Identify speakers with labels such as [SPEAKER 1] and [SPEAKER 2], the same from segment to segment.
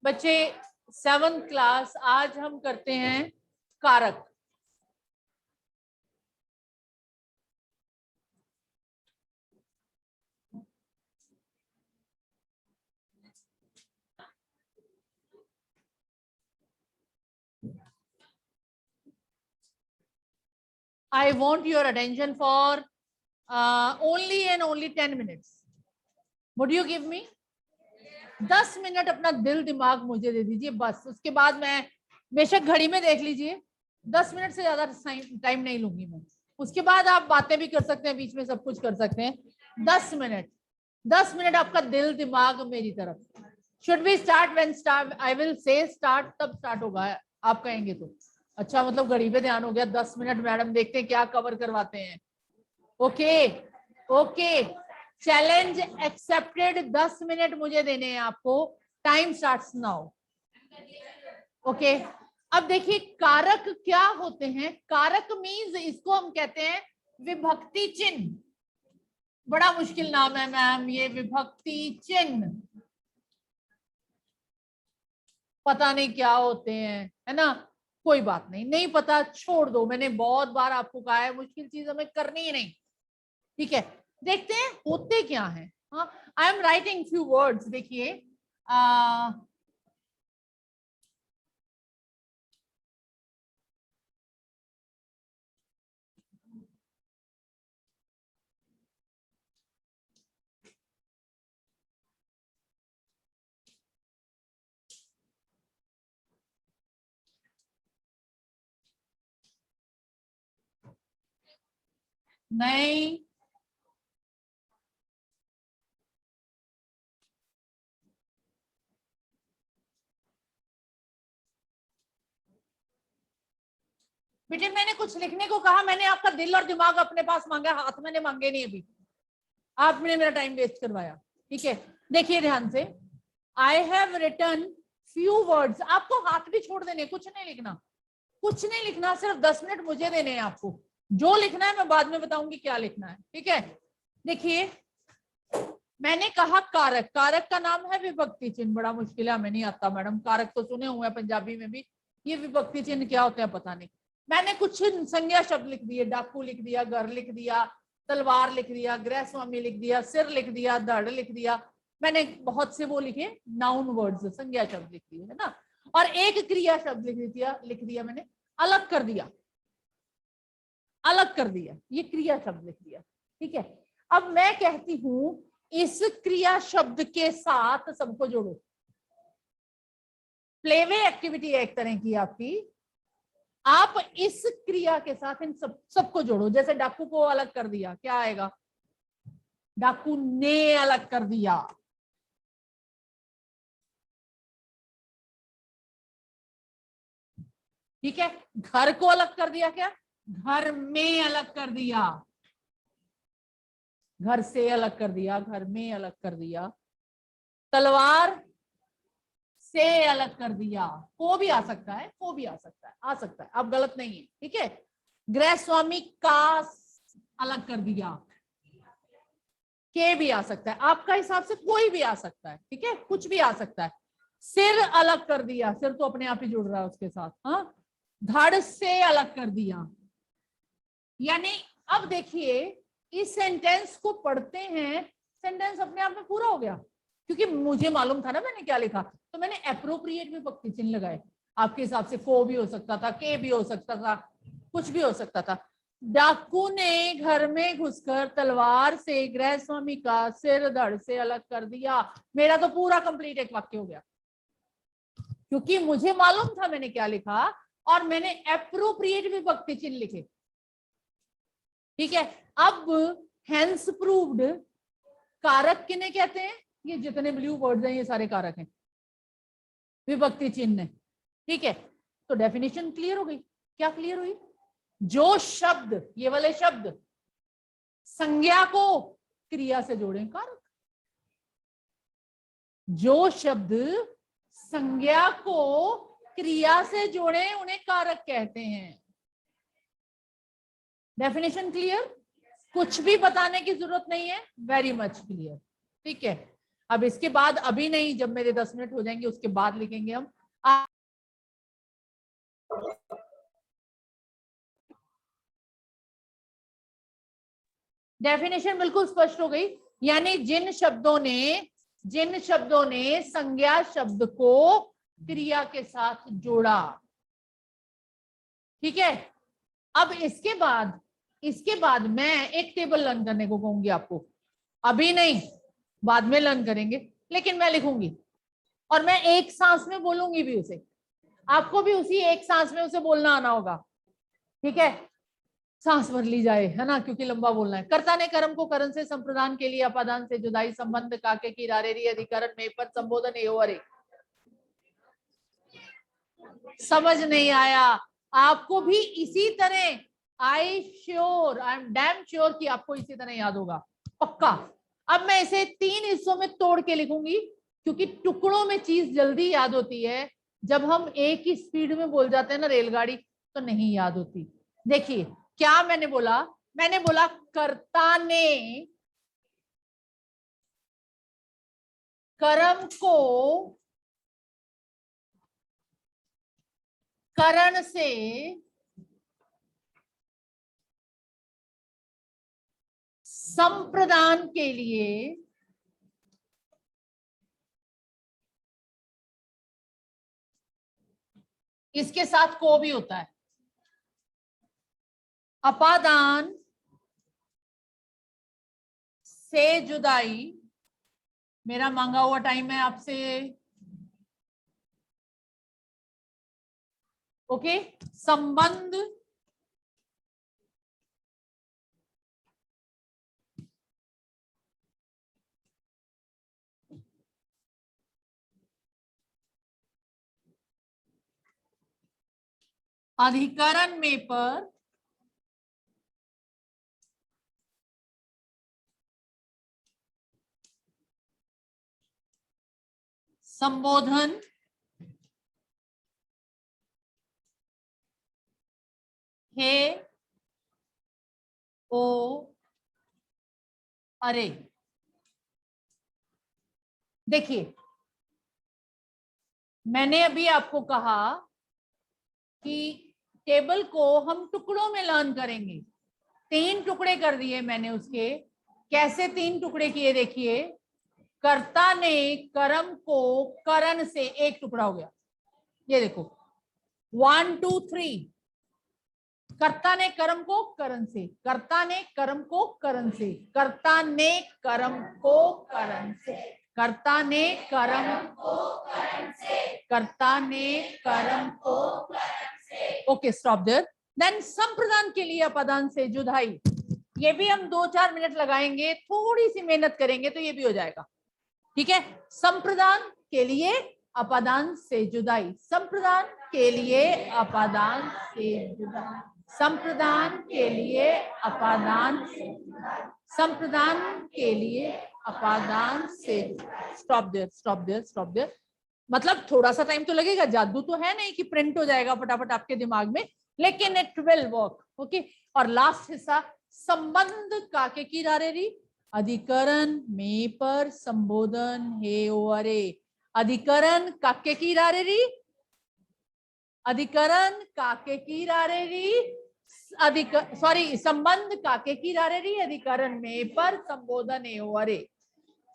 [SPEAKER 1] बच्चे 7th class, आज हम करते हैं कारक। I want your attention for only and only 10 minutes. Would you give me? 10 minute अपना दिल दिमाग मुझे दे दीजिए बस। उसके बाद मैं बेशक घड़ी में देख लीजिए, 10 मिनट से ज्यादा टाइम नहीं लूंगी मैं। उसके बाद आप बातें भी कर सकते हैं, बीच में सब कुछ कर सकते हैं। 10 मिनट, 10 मिनट आपका दिल दिमाग मेरी तरफ। Should be start when start, I will say start, तब स्टार्ट होगा आप कहेंगे तो। अच्छा, मतलब घड़ी पे ध्यान हो गया। 10 मिनट मैडम, देखते हैं क्या कवर करवाते हैं। Okay okay, challenge accepted. 10 minute मुझे देने हैं आपको। Time starts now. ओके, अब देखिए कारक क्या होते हैं। कारक मीन्स, इसको हम कहते हैं विभक्ति चिन्ह। बड़ा मुश्किल नाम है मैम ये, विभक्ति चिन्ह। पता नहीं क्या होते हैं, है ना। कोई बात नहीं, नहीं पता छोड़ दो। मैंने बहुत बार आपको कहा है मुश्किल चीज हमें करनी ही नहीं। ठीक है, देखते हैं होते क्या है। हाँ, I am writing few words. देखिए नहीं, बेटे मैंने कुछ लिखने को कहा, मैंने आपका दिल और दिमाग अपने पास मांगा, हाथ मैंने मांगे नहीं अभी। आपने मेरा टाइम वेस्ट करवाया। ठीक है, देखिए ध्यान से। I have written few words. आपको हाथ भी छोड़ देने, कुछ नहीं लिखना, कुछ नहीं लिखना, सिर्फ 10 मिनट मुझे देने हैं आपको। जो लिखना है मैं बाद में बताऊंगी क्या लिखना है। ठीक है, देखिए मैंने कहा कारक। कारक का नाम है विभक्ति चिन्ह। बड़ा मुश्किल है, हमें नहीं आता मैडम। कारक तो सुने हुए हैं पंजाबी में भी, ये विभक्ति चिन्ह क्या होते हैं पता नहीं। मैंने कुछ संज्ञा शब्द लिख दिए। डाकू लिख दिया, घर लिख दिया, तलवार लिख दिया, गृह स्वामी लिख दिया, सिर लिख दिया, धड़ लिख दिया। मैंने बहुत से वो लिखे नाउन वर्ड्स, संज्ञा शब्द लिख दिए, है ना। और एक क्रिया शब्द लिख दिया मैंने, अलग कर दिया, अलग कर दिया, ये क्रिया शब्द लिख दिया। ठीक है, अब मैं कहती हूं इस क्रिया शब्द के साथ सबको जोड़ो। प्लेवे एक्टिविटी है एक तरह की आपकी। आप इस क्रिया के साथ इन सबको जोड़ो। जैसे डाकू को अलग कर दिया, क्या आएगा? डाकू ने अलग कर दिया। ठीक है, घर को अलग कर दिया, क्या? घर में अलग कर दिया। घर से अलग कर दिया, घर में अलग कर दिया। तलवार से अलग कर दिया। को भी आ सकता है, को भी आ सकता है, आ सकता है, अब गलत नहीं है। ठीक है, गृह स्वामी का अलग कर दिया। के भी आ सकता है, आपका हिसाब से कोई भी आ सकता है। ठीक है, कुछ भी आ सकता है। सिर अलग कर दिया, सिर तो अपने आप ही जुड़ रहा है उसके साथ। हाँ, धड़ से अलग कर दिया। यानी अब देखिए इस सेंटेंस को पढ़ते हैं, सेंटेंस अपने आप में पूरा हो गया। क्योंकि मुझे मालूम था ना मैंने क्या लिखा, तो मैंने एप्रोप्रिएट विभक्ति चिन्ह लगाए। आपके हिसाब से को भी हो सकता था, के भी हो सकता था, कुछ भी हो सकता था। डाकू ने घर में घुसकर तलवार से गृह स्वामी का सिर धड़ से अलग कर दिया। मेरा तो पूरा कंप्लीट एक वाक्य हो गया, क्योंकि मुझे मालूम था मैंने क्या लिखा और मैंने एप्रोप्रिएट विभक्ति चिन्ह लिखे। ठीक है, अब हेंस प्रूव्ड कारक किन्हें कहते हैं? ये जितने ब्लू वर्ड्स हैं ये सारे कारक हैं, विभक्ति चिन्ह। ठीक है, तो डेफिनेशन क्लियर हो गई। क्या क्लियर हुई? जो शब्द, ये वाले शब्द संज्ञा को क्रिया से जोड़े, कारक। जो शब्द संज्ञा को क्रिया से जोड़े उन्हें कारक कहते हैं। Definition clear? कुछ भी बताने की जरूरत नहीं है, वेरी मच क्लियर। ठीक है, अब इसके बाद अभी नहीं, जब मेरे 10 मिनट हो जाएंगे उसके बाद लिखेंगे हम। डेफिनेशन बिल्कुल स्पष्ट हो गई, यानी जिन शब्दों ने संज्ञा शब्द को क्रिया के साथ जोड़ा। ठीक है, अब इसके बाद मैं एक टेबल लर्न करने को कहूंगी आपको, अभी नहीं बाद में लर्न करेंगे, लेकिन मैं लिखूंगी और मैं एक सांस में बोलूंगी भी उसे, आपको भी उसी एक सांस में उसे बोलना आना होगा। ठीक है, सांस भर ली जाए, है ना, क्योंकि लंबा बोलना है। कर्ता ने कर्म को करण से संप्रदान के लिए अपादान से जुदाई, संबंध काके की रारेरी अधिकरण में पर संबोधन एवरे। समझ नहीं आया आपको भी इसी तरह, आई एम डैम श्योर कि आपको इसी तरह याद होगा, पक्का। अब मैं इसे 3 हिस्सों में तोड़ के लिखूंगी, क्योंकि टुकड़ों में चीज जल्दी याद होती है, जब हम एक ही स्पीड में बोल जाते हैं ना रेलगाड़ी, तो नहीं याद होती। देखिए क्या मैंने बोला कर्ता ने कर्म को करण से संप्रदान के लिए इसके साथ को भी होता है, अपादान से जुदाई। मेरा मांगा हुआ टाइम है आपसे, ओके। संबंध अधिकरण में पर संबोधन हे ओ अरे। देखिए मैंने अभी आपको कहा कि टेबल को हम टुकड़ों में लर्न करेंगे, 3 टुकड़े कर दिए मैंने उसके। कैसे 3 टुकड़े किए, देखिए, कर्ता ने कर्म को करण से, एक टुकड़ा हो गया, ये देखो 1 2 3। कर्ता ने कर्म को करण से, कर्ता ने कर्म को करण से, कर्ता ने कर्म को करण से, कर्ता ने कर्म को करण से, कर्ता ने कर्म को करण से। Okay, stop there. देन संप्रदान के लिए अपादान से जुदाई, ये भी हम 2-4 मिनट लगाएंगे, थोड़ी सी मेहनत करेंगे तो ये भी हो जाएगा। ठीक है, संप्रदान के लिए अपादान से जुदाई, संप्रदान के लिए अपादान से जुदाई, संप्रदान के लिए अपादान से, संप्रदान के लिए अपादान से। Stop there. मतलब थोड़ा सा टाइम तो लगेगा, जादू तो है नहीं कि प्रिंट हो जाएगा फटाफट आपके दिमाग में, लेकिन इट विल वर्क। ओके, और लास्ट हिस्सा, संबंध काके की रारेरी अधिकरण में पर संबोधन हे ओ अरे। अधिकरण काके की रारेरी, अधिकरण काके की रारेरी, संबंध काके की रारेरी अधिकरण में पर संबोधन हे ओ अरे।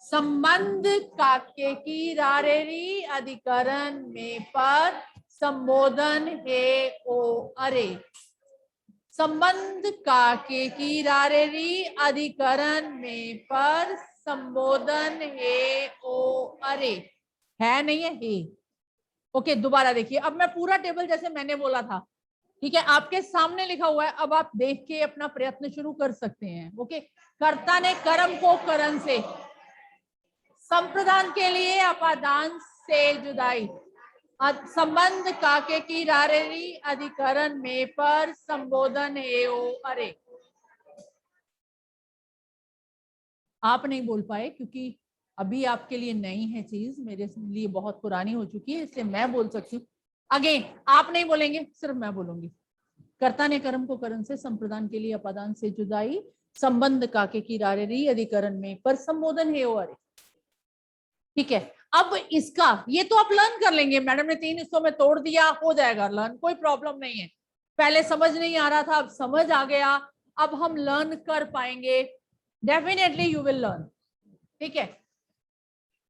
[SPEAKER 1] संबंध काके की रारेरी अधिकरण में पर संबोधन हे ओ अरे। संबंध काके की रारेरी अधिकरण में पर संबोधन हे ओ अरे। है नहीं है हे। ओके, दोबारा देखिए, अब मैं पूरा टेबल जैसे मैंने बोला था, ठीक है, आपके सामने लिखा हुआ है, अब आप देख के अपना प्रयत्न शुरू कर सकते हैं। ओके, कर्ता ने कर्म को करण से, संप्रदान के लिए अपादान से जुदाई, संबंध काके की रारेरी अधिकरण में पर संबोधन हे ओ अरे। आप नहीं बोल पाए क्योंकि अभी आपके लिए नई है चीज, मेरे लिए बहुत पुरानी हो चुकी है, इसलिए मैं बोल सकती हूँ। अगेन आप नहीं बोलेंगे, सिर्फ मैं बोलूंगी। कर्ता ने कर्म को करण से, संप्रदान के लिए अपादान से जुदाई, संबंध काके की रारेरी अधिकरण में पर संबोधन हे ओ अरे। ठीक है, अब इसका ये तो आप लर्न कर लेंगे, मैडम ने 3 हिस्सों में तोड़ दिया, हो जाएगा लर्न, कोई प्रॉब्लम नहीं है। पहले समझ नहीं आ रहा था, अब समझ आ गया, अब हम लर्न कर पाएंगे, डेफिनेटली यू विल लर्न। ठीक है,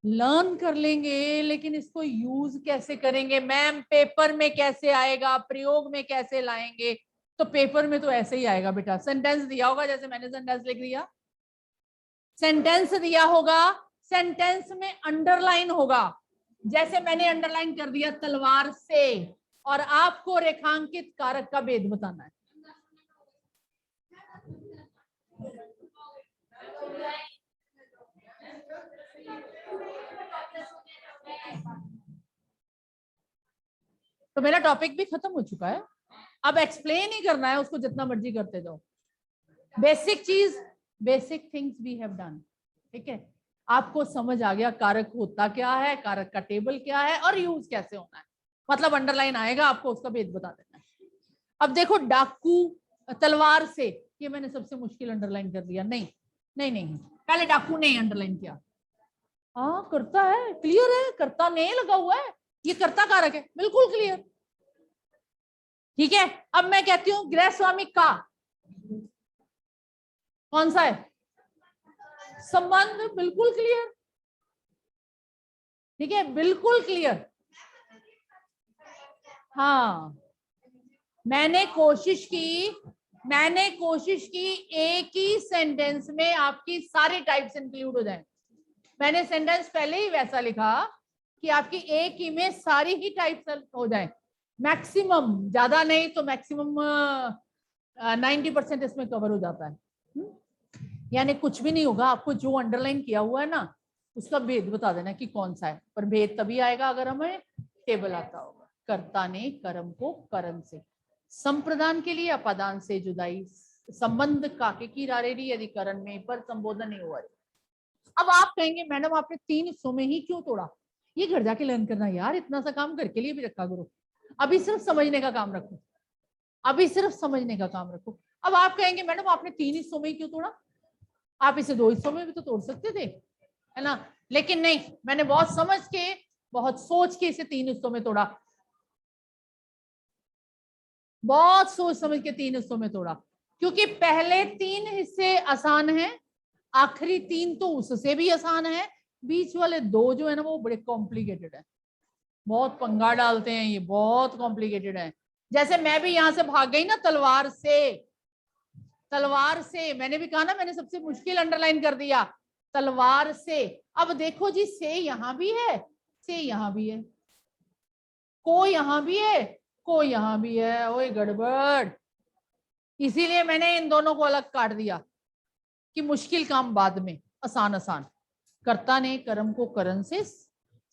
[SPEAKER 1] लर्न कर लेंगे, लेकिन इसको यूज कैसे करेंगे मैम, पेपर में कैसे आएगा, प्रयोग में कैसे लाएंगे? तो पेपर में तो ऐसे ही आएगा बेटा, सेंटेंस दिया होगा, जैसे मैंने सेंटेंस लिख दिया, सेंटेंस दिया होगा, सेंटेंस में अंडरलाइन होगा, जैसे मैंने अंडरलाइन कर दिया तलवार से, और आपको रेखांकित कारक का भेद बताना है। तो मेरा टॉपिक भी खत्म हो चुका है, अब एक्सप्लेन ही करना है उसको, जितना मर्जी करते जाओ। बेसिक चीज, basic things we have done. ठीक है, आपको समझ आ गया कारक होता क्या है, कारक का टेबल क्या है, और यूज कैसे होना है, मतलब अंडरलाइन आएगा, आपको उसका भेद बता देना है। अब देखो, डाकू तलवार से, ये मैंने सबसे मुश्किल अंडरलाइन कर दिया, नहीं नहीं नहीं, पहले डाकू ने अंडरलाइन किया, हाँ करता है, क्लियर है, करता नहीं लगा हुआ है, ये करता कारक है, बिल्कुल क्लियर। ठीक है, अब मैं कहती हूं गृह स्वामी का कौन सा है, संबंध, बिल्कुल क्लियर। ठीक है, बिल्कुल क्लियर। हाँ, मैंने कोशिश की एक ही सेंटेंस में आपकी सारी टाइप्स इंक्लूड हो जाए। मैंने सेंटेंस पहले ही वैसा लिखा कि आपकी एक ही में सारी ही टाइप्स हो जाए, मैक्सिमम, ज्यादा नहीं तो मैक्सिमम 90% इसमें कवर हो जाता है। यानी कुछ भी नहीं होगा, आपको जो अंडरलाइन किया हुआ है ना, उसका भेद बता देना कि कौन सा है, पर भेद तभी आएगा अगर हमें टेबल आता होगा। कर्ता ने कर्म को कर्म से, संप्रदान के लिए अपादान से जुदाई, संबंध काके की रारेरी यदि करण में, पर संबोधन नहीं हुआ। अब आप कहेंगे मैडम आपने 3 हिस्सों में ही क्यों तोड़ा, ये घर जाके लर्न करना यार, इतना सा काम घर के लिए भी रखा करो, अभी सिर्फ समझने का काम रखो, अभी सिर्फ समझने का काम रखो। अब आप कहेंगे मैडम आपने 3 हिस्सों में ही क्यों तोड़ा, आप इसे 2 हिस्सों में भी तो तोड़ सकते थे, है ना, लेकिन नहीं, मैंने बहुत समझ के, बहुत सोच के इसे 3 हिस्सों में तोड़ा, बहुत सोच समझ के 3 हिस्सों में तोड़ा, क्योंकि पहले 3 हिस्से आसान हैं, आखिरी 3 तो उससे भी आसान है, बीच वाले 2 जो है ना वो बड़े कॉम्प्लिकेटेड है, बहुत पंगा डालते हैं, ये बहुत कॉम्प्लिकेटेड है। जैसे मैं भी यहां से भाग गई ना तलवार से, तलवार से मैंने भी कहा ना, मैंने सबसे मुश्किल अंडरलाइन कर दिया, तलवार से। अब देखो जी, से यहां भी है, से यहां भी है, को यहां भी है, को यहां भी है, ओए गड़बड़, इसीलिए मैंने इन दोनों को अलग काट दिया कि मुश्किल काम बाद में, आसान आसान। कर्ता ने कर्म को करण से,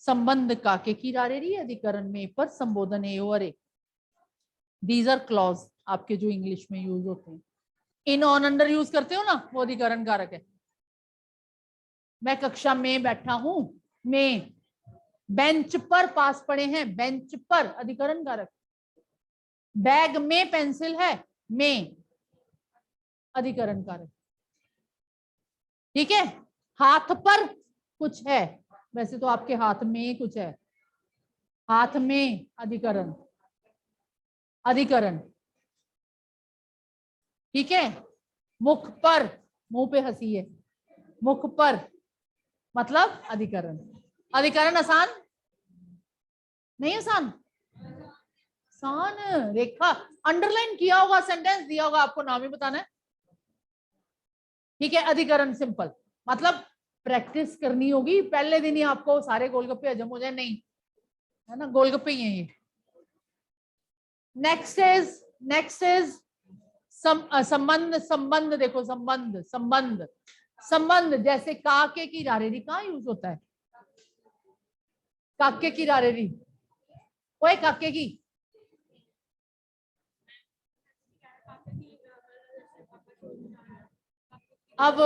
[SPEAKER 1] संबंध काके की रारेरी अधिकरण में, पर संबोधन है और दीज आर क्लॉज आपके जो इंग्लिश में यूज होते हैं, इन ऑन अंडर यूज करते हो ना, वो अधिकरण कारक है। मैं कक्षा में बैठा हूं, मैं बेंच पर, पास पड़े हैं, बेंच पर, अधिकरण कारक। बैग में पेंसिल है, में, अधिकरण कारक। ठीक है, हाथ पर कुछ है, वैसे तो आपके हाथ में कुछ है, हाथ में, अधिकरण, अधिकरण। ठीक है, मुख पर, मुंह पे हंसी है, मुख पर, मतलब अधिकरण। अधिकरण आसान नहीं, आसान, आसान, रेखा अंडरलाइन किया होगा, सेंटेंस दिया होगा, आपको नाम ही बताना है। ठीक है, अधिकरण सिंपल, मतलब प्रैक्टिस करनी होगी, पहले दिन ही आपको सारे गोलगप्पे हजम हो जाए, नहीं, है ना, गोलगप्पे ही हैं ये। नेक्स्ट इज संबंध, संबंध देखो, संबंध, संबंध, संबंध, जैसे काके की रारेरी कहाँ यूज होता है, काके की रारेरी, ओए काके की, अब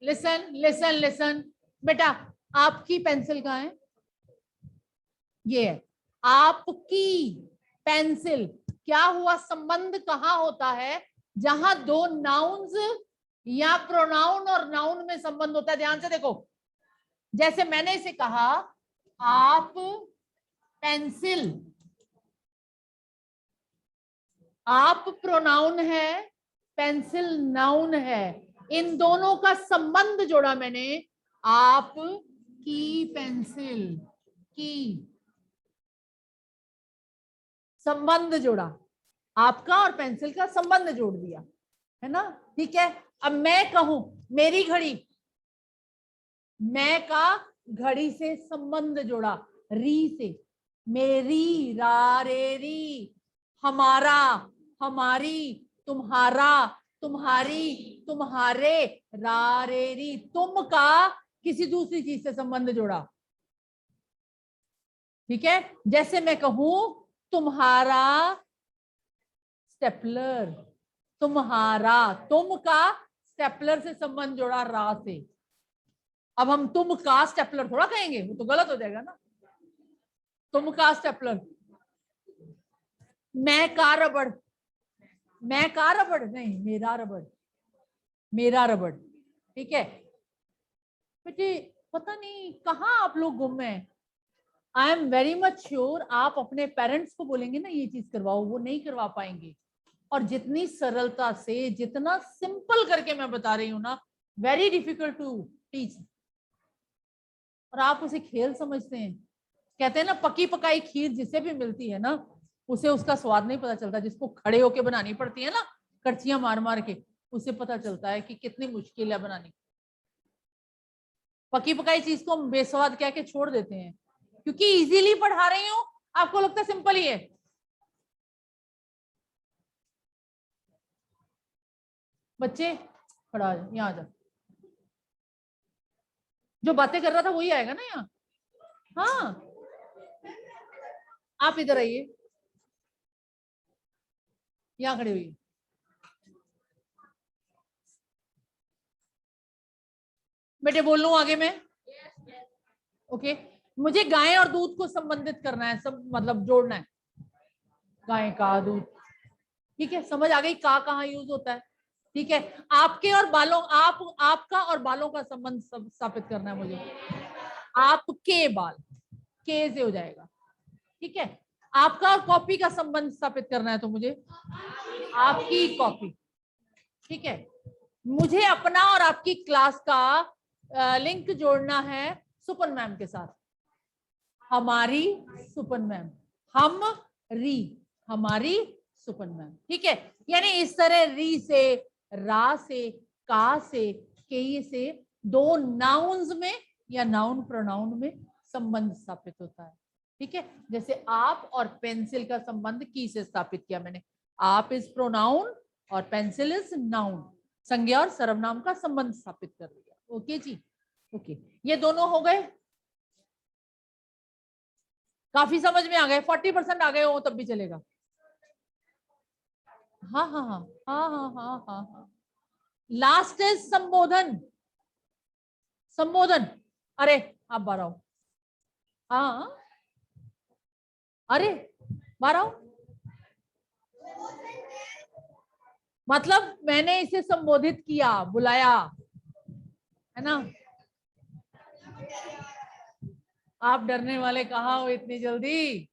[SPEAKER 1] लिसन लिसन लिसन बेटा, आपकी पेंसिल कहाँ है, ये है आपकी पेंसिल। क्या हुआ, संबंध कहाँ होता है, जहां 2 नाउन्स या प्रोनाउन और नाउन में संबंध होता है, ध्यान से देखो, जैसे मैंने इसे कहा आप पेंसिल, आप प्रोनाउन है, पेंसिल नाउन है, इन दोनों का संबंध जोड़ा मैंने, आप की पेंसिल, की संबंध जोड़ा, आपका और पेंसिल का संबंध जोड़ दिया, है ना। ठीक है, अब मैं कहूं मेरी घड़ी, मैं का घड़ी से संबंध जोड़ा, री से, मेरी, रा रे री, हमारा, हमारी, तुम्हारा, तुम्हारी, तुम्हारे, रा रे री, तुम का किसी दूसरी चीज से संबंध जोड़ा। ठीक है, जैसे मैं कहूं तुम्हारा स्टेपलर, तुम्हारा, तुम का स्टेपलर से संबंध जोड़ा रा से। अब हम तुम का स्टेपलर थोड़ा कहेंगे, वो तो गलत हो जाएगा ना। तुम का स्टेपलर, मैं का रबड़, मैं का रबड़ नहीं, मेरा रबड़, मेरा रबड़। ठीक है बेटे, पता नहीं कहाँ आप लोग गुम हैं। I am very much sure आप अपने पेरेंट्स को बोलेंगे ना ये चीज करवाओ, वो नहीं करवा पाएंगे। और जितनी सरलता से, जितना सिंपल करके मैं बता रही हूँ ना, वेरी डिफिकल्ट टू टीच, और आप उसे खेल समझते हैं। कहते हैं ना पकी पकाई खीर जिसे भी मिलती है ना, उसे उसका स्वाद नहीं पता चलता, जिसको खड़े होके बनानी पड़ती है ना, करछियां मार मार के, उसे पता चलता है कि कितनी मुश्किल है बनानी। पकी पकाई चीज को हम बेस्वाद कह के छोड़ देते हैं, क्योंकि इजीली पढ़ा रही हूं, आपको लगता है सिंपल ही है। बच्चे खड़ा यहाँ आ जा, जो बातें कर रहा था वही आएगा ना यहाँ। हाँ आप इधर आइए, यहाँ खड़े हुई, बेटे बोल लूं आगे मैं। ओके, मुझे गाय और दूध को संबंधित करना है, सब मतलब जोड़ना है, गाय का दूध। ठीक है, समझ आ गई का कहाँ यूज होता है। ठीक है, आपके और बालों, आपका और बालों का संबंध स्थापित करना है मुझे, आपके बाल, के से हो जाएगा। ठीक है, आपका और कॉपी का संबंध स्थापित करना है तो मुझे आपकी कॉपी। ठीक है, मुझे अपना और आपकी क्लास का लिंक जोड़ना है सुपन मैम के साथ, हमारी सुपन मैम, हम री, हमारी सुपन मैम। ठीक है, यानी इस तरह री से, रा से, का से, के से दो नाउन्स में या नाउन प्रोनाउन में संबंध स्थापित होता है। ठीक है, जैसे आप और पेंसिल का संबंध की से स्थापित किया मैंने, आप इज प्रोनाउन और पेंसिल इज नाउन, संज्ञा और सर्वनाम का संबंध स्थापित कर दिया। ओके जी, ओके, ये दोनों हो गए, काफी समझ में आ गए, 40% आ गए हो तब भी चलेगा। हाँ हाँ हाँ हाँ हाँ हाँ हाँ हाँ, लास्ट इज संबोधन, संबोधन, अरे आप बाहर आओ, हाँ अरे बाहर आओ, मतलब मैंने इसे संबोधित किया, बुलाया, है ना। आप डरने वाले कहाँ हो इतनी जल्दी।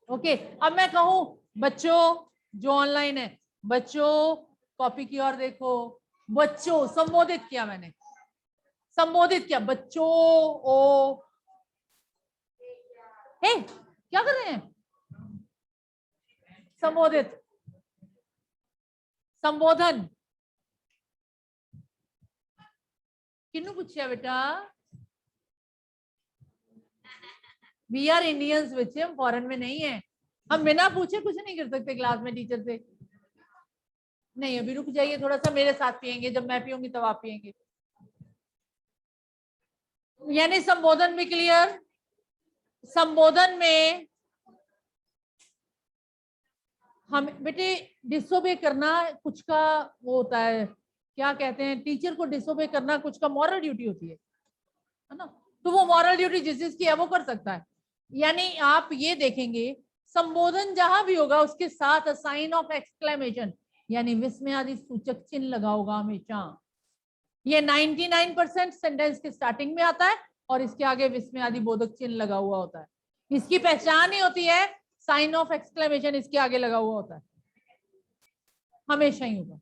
[SPEAKER 1] ओके, अब मैं कहूं बच्चों जो ऑनलाइन है, बच्चों कॉपी की ओर देखो, बच्चों संबोधित किया मैंने, संबोधित किया बच्चों, ओ हे क्या कर रहे हैं, संबोधित, संबोधन, किन्नू पूछा बेटा, वी आर इंडियंस बच्चे, हम फॉरेन में नहीं है, हम बिना पूछे कुछ नहीं कर सकते क्लास में टीचर से। नहीं अभी रुक जाइए थोड़ा सा, मेरे साथ पियेंगे, जब मैं पीऊंगी तब आप पियेंगे। यानी संबोधन भी क्लियर, संबोधन में हम बेटे डिसोबे करना कुछ का वो होता है, क्या कहते हैं, टीचर को डिसोबे करना कुछ का मॉरल ड्यूटी होती है ना, तो वो मॉरल ड्यूटी जिस जिसकी है वो कर सकता है। यानी आप ये देखेंगे संबोधन जहां भी होगा उसके साथ साइन ऑफ एक्सक्लेमेशन यानी विस्मय आदि सूचक चिन्ह लगा होगा हमेशा। ये 99% सेंटेंस के स्टार्टिंग में आता है और इसके आगे विस्मयादि बोधक चिन्ह लगा हुआ होता है। इसकी पहचान ही होती है साइन ऑफ एक्सक्लेमेशन इसके आगे लगा हुआ होता है, हमेशा ही होगा।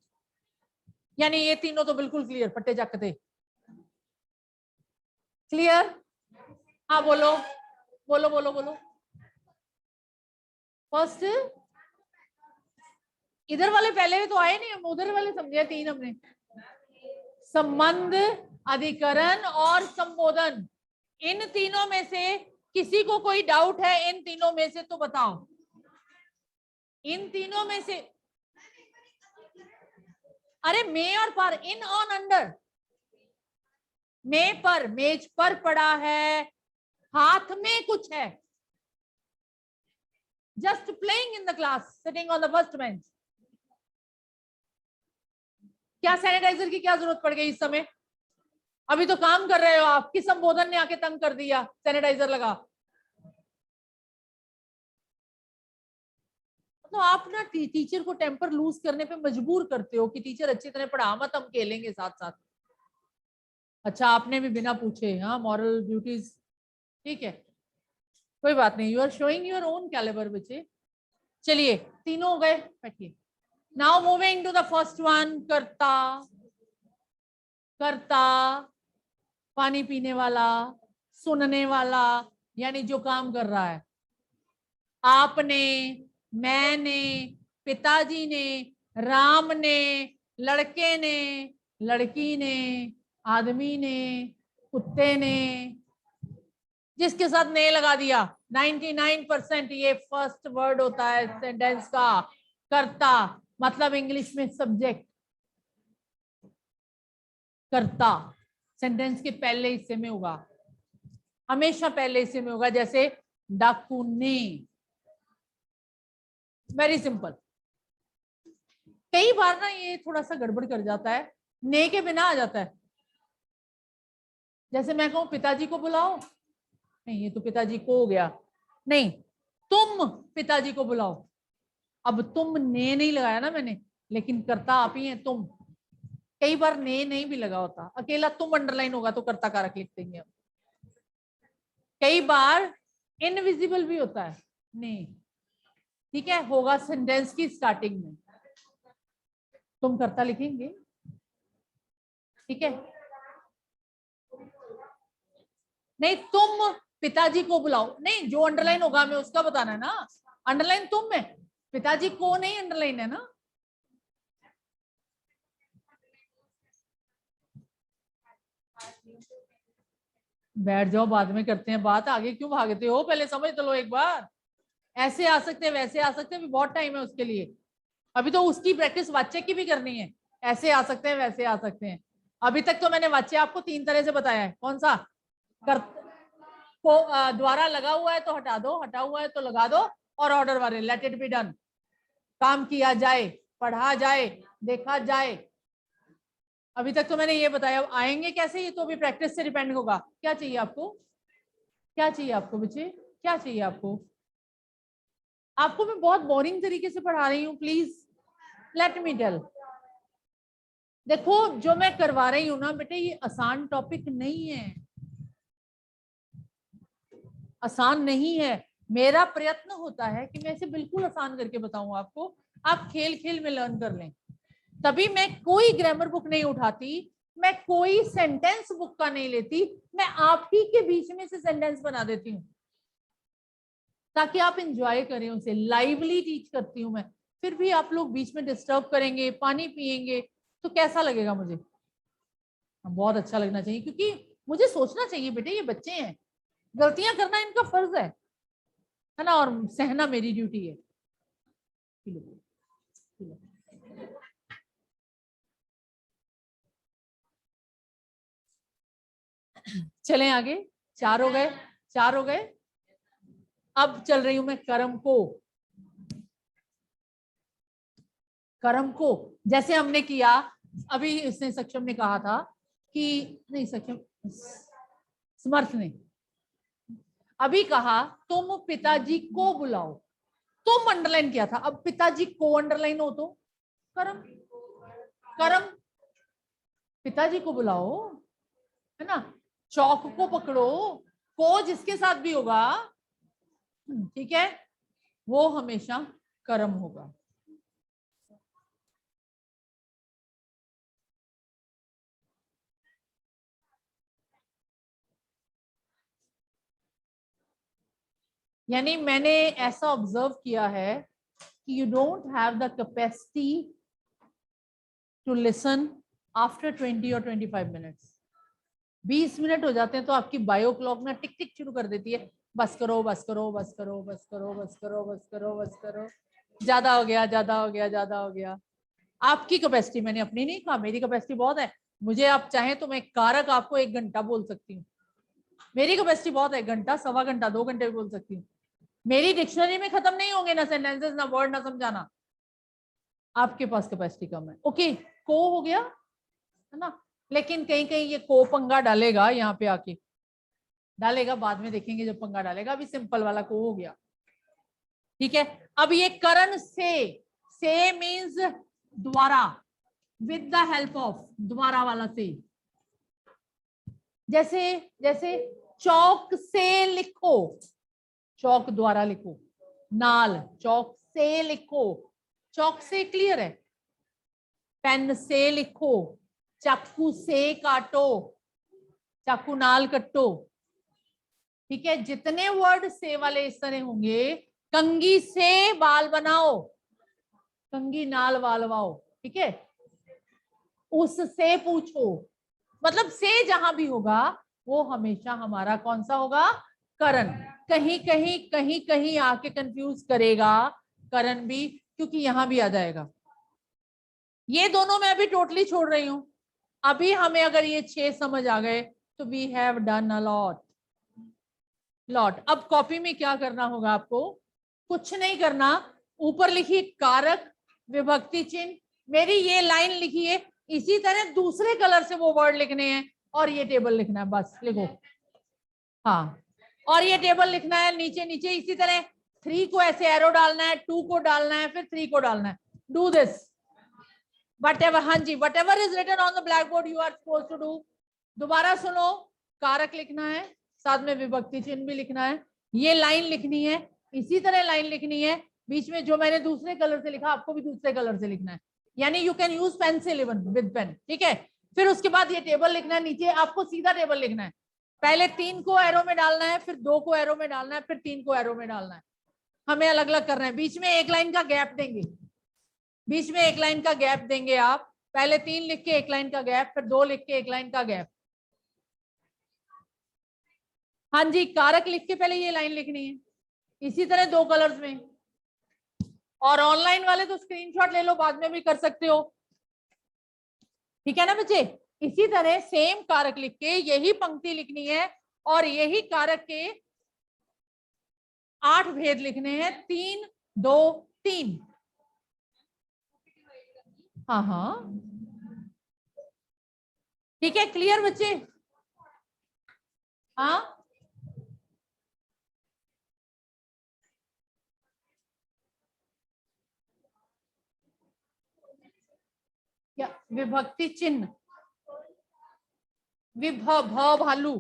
[SPEAKER 1] यानी ये तीनों तो बिल्कुल क्लियर, फट्टे चकते क्लियर। हाँ बोलो बोलो बोलो बोलो। फर्स्ट इधर वाले पहले भी तो आए नहीं, हम उधर वाले समझे तीन हमने। संबंध, अधिकरण और संबोधन, इन तीनों में से किसी को कोई डाउट है इन तीनों में से तो बताओ। इन तीनों में से, अरे मे और पर, इन ऑन अंडर, मे पर, मेज पर पड़ा है, हाथ में कुछ है, just playing in the class, sitting on the first bench. क्या सैनिटाइजर की क्या जरूरत पड़ गई इस समय? अभी तो काम कर रहे हो आप, किस संबोधन ने आके तंग कर दिया, सैनिटाइजर लगा। तो आप ना टीचर को टेम्पर लूज करने पे मजबूर करते हो कि टीचर अच्छी तरह पढ़ा मत, हम खेलेंगे साथ साथ। अच्छा आपने भी बिना पूछे, हाँ मॉरल ड्यूटीज, ठीक है कोई बात नहीं, you are showing your own calibre बच्चे। चलिए तीनों हो गए, बैठिए। Now moving to the first one, कर्ता। कर्ता पानी पीने वाला, सुनने वाला, यानी जो काम कर रहा है। आपने, मैंने, पिताजी ने, राम ने, लड़के ने, लड़की ने, आदमी ने, कुत्ते ने, जिसके साथ ने लगा दिया 99% ये फर्स्ट वर्ड होता है सेंटेंस का, कर्ता, मतलब इंग्लिश में सब्जेक्ट। कर्ता सेंटेंस के पहले हिस्से में होगा, हमेशा पहले हिस्से में होगा, जैसे डाकू ने। Very simple. कई बार ना ये थोड़ा सा गड़बड़ कर जाता है, ने के बिना आ जाता है। जैसे मैं कहूं पिताजी को बुलाओ, नहीं ये तो पिताजी को हो गया, नहीं तुम पिताजी को बुलाओ। अब तुम ने नहीं लगाया ना मैंने, लेकिन कर्ता आप ही हैं तुम। कई बार ने नहीं भी लगा होता, अकेला तुम अंडरलाइन होगा तो कर्ता कारक लिख देंगे हम। कई बार इनविजिबल भी होता है ने, ठीक है, होगा सेंटेंस की स्टार्टिंग में, तुम कर्ता लिखेंगे, ठीक है। नहीं तुम पिताजी को बुलाओ, नहीं जो अंडरलाइन होगा हमें उसका बताना है ना, अंडरलाइन तुम है, पिताजी को नहीं अंडरलाइन है ना। बैठ जाओ, बाद में करते हैं बात, आगे क्यों भागते हो, पहले समझ तो लो एक बार। ऐसे आ सकते हैं, वैसे आ सकते हैं, बहुत टाइम है उसके लिए। अभी तो उसकी प्रैक्टिस वाच्य की भी करनी है, ऐसे आ सकते हैं वैसे आ सकते हैं। अभी तक तो मैंने वाच्य आपको 3 तरह से बताया है, कौन सा? कर को द्वारा लगा हुआ है तो हटा दो, हटा हुआ है तो लगा दो, और ऑर्डर वाले लेट इट बी डन, काम किया जाए, पढ़ा जाए, देखा जाए। अभी तक तो मैंने ये बताया, आएंगे कैसे, ये तो अभी प्रैक्टिस से डिपेंड होगा। क्या चाहिए आपको, क्या चाहिए आपको बच्चे, क्या चाहिए आपको? आपको मैं बहुत बोरिंग तरीके से पढ़ा रही हूँ, प्लीज लेट मी टेल। देखो जो मैं करवा रही हूँ ना बेटे, ये आसान टॉपिक नहीं है, आसान नहीं है। मेरा प्रयत्न होता है कि मैं इसे बिल्कुल आसान करके बताऊं आपको, आप खेल खेल में लर्न कर लें। तभी मैं कोई ग्रामर बुक नहीं उठाती, मैं कोई सेंटेंस बुक का नहीं लेती, मैं आप ही के बीच में से सेंटेंस बना देती हूँ ताकि आप इंजॉय करें उसे, लाइवली टीच करती हूँ मैं। फिर भी आप लोग बीच में डिस्टर्ब करेंगे, पानी पिएंगे, तो कैसा लगेगा मुझे? बहुत अच्छा लगना चाहिए, क्योंकि मुझे सोचना चाहिए बेटे ये बच्चे हैं, गलतियां करना इनका फर्ज है ना, और सहना मेरी ड्यूटी है। चलें आगे, 4 हो गए, 4 हो गए। अब चल रही हूं मैं कर्म को। कर्म को जैसे हमने किया, अभी इसने सक्षम ने कहा था कि, नहीं सक्षम, समर्थ ने अभी कहा तुम पिताजी को बुलाओ, तुम अंडरलाइन किया था, अब पिताजी को अंडरलाइन हो तो कर्म, कर्म पिताजी को बुलाओ, है ना, चौक को पकड़ो, को जिसके साथ भी होगा, ठीक है, वो हमेशा कर्म होगा। यानी मैंने ऐसा ऑब्जर्व किया है कि you don't have the capacity to listen after 20 और 25 मिनट्स। 20 मिनट हो जाते हैं तो आपकी बायो क्लॉक ना टिक टिक शुरू कर देती है, बस करो बस करो बस करो बस करो बस करो बस करो बस करो, ज्यादा हो गया ज्यादा हो गया ज्यादा हो गया। आपकी कैपेसिटी, मैंने अपनी नहीं कहा, मेरी कैपेसिटी बहुत है। मुझे आप चाहें तो मैं कारक आपको 1 घंटा बोल सकती हूँ, मेरी कैपेसिटी बहुत है, घंटा, सवा घंटा, 2 घंटे भी बोल सकती हूँ। मेरी डिक्शनरी में खत्म नहीं होंगे ना सेंटेंसेस, ना वर्ड, ना समझाना। आपके पास कैपेसिटी कम है। ओके, को हो गया, है ना, लेकिन कहीं कहीं ये को पंगा डालेगा, यहाँ पे आके डालेगा, बाद में देखेंगे जब पंगा डालेगा। अभी सिंपल वाला को हो गया, ठीक है। अब ये करण से मीन्स द्वारा, विद द हेल्प ऑफ, द्वारा वाला से। जैसे जैसे चौक से लिखो, चौक द्वारा लिखो, नाल, चौक से लिखो, चौक से क्लियर है। पेन से लिखो, चाकू से काटो, चाकू नाल कटो, ठीक है। जितने वर्ड से वाले इस तरह होंगे, कंगी से बाल बनाओ, कंगी नाल बाल वाओ, ठीक है। उससे पूछो, मतलब से जहां भी होगा वो हमेशा हमारा कौन सा होगा, करण। कहीं कहीं कहीं कहीं आके कंफ्यूज करेगा करण भी, क्योंकि यहां भी आ जाएगा। ये दोनों मैं अभी टोटली छोड़ रही हूं। अभी हमें अगर ये 6 समझ आ गए तो we have done a lot. अब कॉपी में क्या करना होगा आपको, कुछ नहीं करना, ऊपर लिखिए कारक विभक्ति चिन्ह, मेरी ये लाइन लिखिए, इसी तरह दूसरे कलर से वो वर्ड लिखने हैं और ये टेबल लिखना है, बस लिखो। हाँ, और ये टेबल लिखना है नीचे नीचे इसी तरह। 3 को ऐसे एरो डालना है, 2 को डालना है, फिर 3 को डालना है। डू दिस whatever, हाँ जी, whatever is written on the blackboard you are supposed to do। दोबारा सुनो, कारक लिखना है, साथ में विभक्ति चिन्ह भी लिखना है, ये लाइन लिखनी है, इसी तरह लाइन लिखनी है, बीच में जो मैंने दूसरे कलर से लिखा आपको भी दूसरे कलर से लिखना है, यानी you can use pencil even with pen, ठीक है। फिर उसके बाद ये टेबल लिखना है, नीचे आपको सीधा टेबल लिखना है। पहले 3 को एरो में डालना है, फिर 2 को एरो में डालना है, फिर 3 को एरो में डालना है, हमें अलग अलग करना है। बीच में एक लाइन का गैप देंगे, बीच में एक लाइन का गैप देंगे आप, पहले 3 लिख के एक लाइन का गैप, फिर 2 लिख के एक लाइन का गैप। हाँ जी, कारक लिख के पहले ये लाइन लिखनी है, इसी तरह 2 कलर्स में। और ऑनलाइन वाले तो स्क्रीनशॉट ले लो, बाद में भी कर सकते हो, ठीक है ना बच्चे। इसी तरह सेम कारक लिख के यही पंक्ति लिखनी है और यही कारक के 8 भेद लिखने हैं, 3 2 3। हाँ हाँ, ठीक है, क्लियर बच्चे। हाँ, क्या विभक्ति चिन्ह, भ भालू,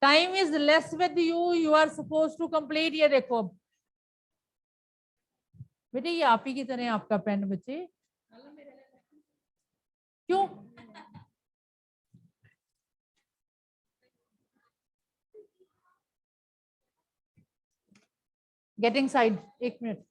[SPEAKER 1] time is less with you, you are suppose to complete. ये देखो अब बेटे, ये आप ही की तरह आपका पेन बच्चे, क्यों? Getting side, 1 minute.